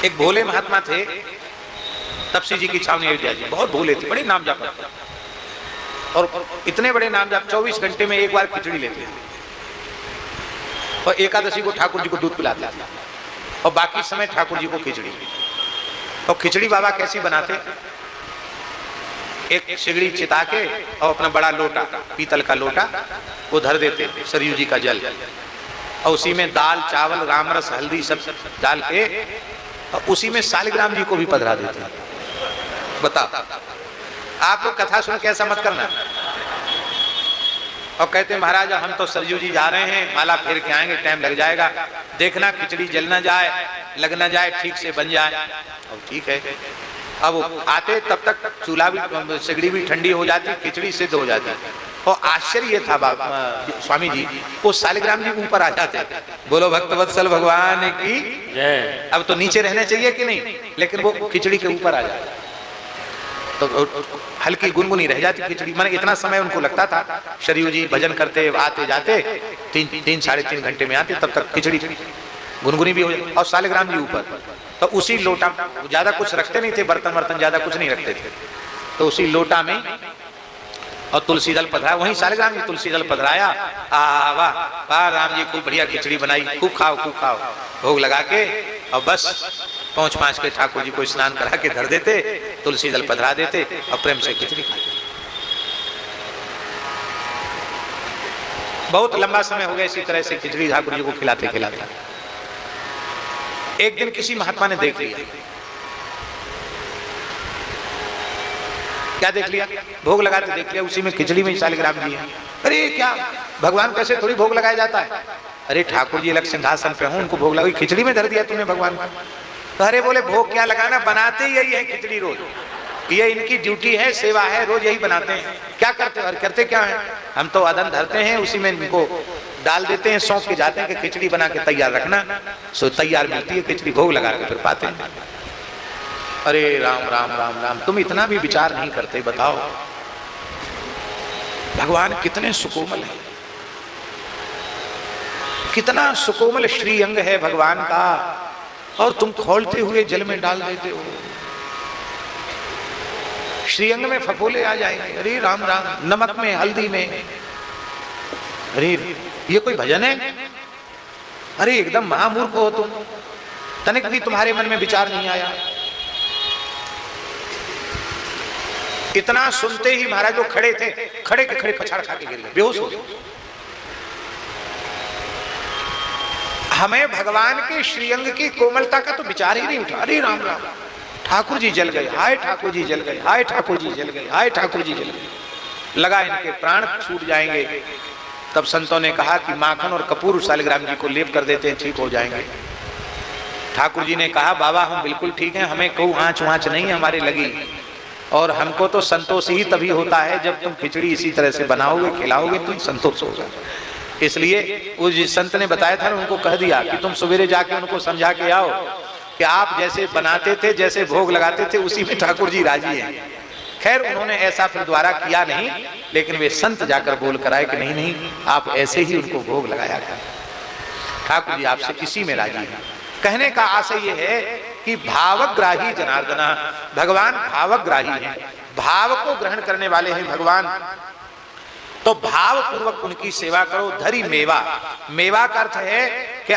एक भोले महात्मा थे, तपसी जी की छावनी अयोध्या जी, बहुत भोले थे, बड़े नाम जाप करते और इतने बड़े नाम जाप 24 घंटे में एक बार खिचड़ी लेते हैं और एकादशी को ठाकुर जी को दूध पिलाते थे और बाकी समय ठाकुर जी को खिचड़ी। और खिचड़ी बाबा कैसी बनाते, एक सिगड़ी चिता के और अपना बड़ा लोटा, पीतल का लोटा वो धर देते, सरयू जी का जल, और उसी में दाल चावल रामरस हल्दी सब डाल के और उसी में सालिग्राम जी को भी पधरा देते। बताओ, आप लोग कथा सुन के ऐसा मत करना और कहते महाराज हम तो सरयू जी जा रहे हैं, माला फेर के आएंगे, टाइम लग जाएगा, देखना खिचड़ी जल ना जाए, लग ना जाए, ठीक से बन जाए। और ठीक है, अब आते तब तक चूल्हा भी, सिगड़ी भी ठंडी हो जाती, खिचड़ी सिद्ध हो जाती। और आश्चर्य था स्वामी जी, वो सालिग्राम जी ऊपर आ जाते। बोलो भक्तवत्सल भगवान की जय। अब तो नीचे रहने चाहिए कि नहीं, लेकिन वो खिचड़ी के ऊपर आ जाते तो हल्की गुनगुनी रह जाती खिचड़ी। माने इतना समय उनको लगता था, सरयू जी भजन करते आते जाते 3 साढ़े 3 घंटे में आते, तब तक खिचड़ी गुनगुनी भी हो जाती और सालिग्राम जी ऊपर। तो उसी लोटा, ज्यादा कुछ रखते नहीं थे, बर्तन वर्तन ज्यादा कुछ नहीं रखते थे, तो उसी लोटा में और तुलसी दल पधराया, वहीं सालिग्राम जी तुलसी दल पधराया। वाह वाह राम जी, खूब बढ़िया खिचड़ी बनाई, खूब खाओ भोग लगा के, और बस पहुंच के ठाकुर जी को स्नान करा के धर देते, तुलसी दल पधरा देते और प्रेम से खिचड़ी खाते। बहुत लंबा समय हो गया इसी तरह से खिचड़ी ठाकुर जी को खिलाते खिलाते। एक दिन किसी महात्मा ने देख लिया, क्या देख लिया, भोग लगाते देख लिया, उसी में खिचड़ी में सालिग्राम जी है। अरे क्या भगवान कैसे थोड़ी भोग लगाया जाता है, अरे ठाकुर जी अलग सिंहासन पे हूं, उनको भोग लगा, खिचड़ी में धर दिया तुमने भगवान को। तो अरे बोले भोग क्या लगाना, बनाते यही है खिचड़ी रोज, ये इनकी ड्यूटी है, सेवा है, रोज यही बनाते हैं। क्या करते और करते क्या है, हम तो अदन धरते हैं, उसी में इनको डाल देते हैं, सौंप के जाते हैं कि खिचड़ी बना के तैयार रखना, सो तैयार मिलती है खिचड़ी, भोग लगा के फिर पाते हैं। अरे राम राम राम राम, तुम इतना भी विचार नहीं करते, बताओ भगवान कितने सुकोमल है, कितना सुकोमल श्रीअंग है भगवान का, और तुम खोलते हुए जल में डाल देते हो, श्रीअंग में फफोले आ जाएंगे। अरे राम राम, नमक में हल्दी में, अरे ये कोई भजन है, अरे एकदम महामूर्ख हो तुम, तनिक भी तुम्हारे मन में विचार नहीं आया। इतना सुनते ही महाराज वो खड़े थे, खड़े के खड़े पछाड़ खा के गिर गए, बेहोश हो गए। हमें भगवान के श्रीअंग की कोमलता का तो विचार ही नहीं उठा। अरे राम राम, ठाकुर जी जल गए, हाय ठाकुर जी जल गए, हाय ठाकुर जी जल गए, हाय ठाकुर जी जल गए, लगा इनके प्राण छूट जाएंगे। तब संतों ने कहा कि माखन और कपूर सालिग्राम जी को लेप कर देते हैं, ठीक हो जाएंगे। ठाकुर जी ने कहा बाबा हम बिल्कुल ठीक हैं, हमें कोई आँच वाँच नहीं हमारे लगी, और हमको तो संतोष ही तभी होता है जब तुम खिचड़ी इसी तरह से बनाओगे खिलाओगे तो संतोष होगा। इसलिए वो जिस संत ने बताया था उनको कह दिया कि तुम सवेरे जाके उनको समझा के आओ कि आप जैसे बनाते थे, जैसे भोग लगाते थे, उसी में ठाकुर जी राजी हैं। खैर उन्होंने ऐसा फिर दोबारा किया नहीं, लेकिन वे संत जाकर बोल कर आए कि नहीं नहीं, आप ऐसे ही उनको भोग लगाया करें, ठाकुर जी आपसे इसी में राजी है। कहने का आशय यह है कि भावग्राही जनार्दना, भगवान भावग्राही हैं, भाव को ग्रहण करने वाले हैं भगवान। तो भाव पूर्वक उनकी सेवा करो। धरी मेवा, मेवा का अर्थ है कि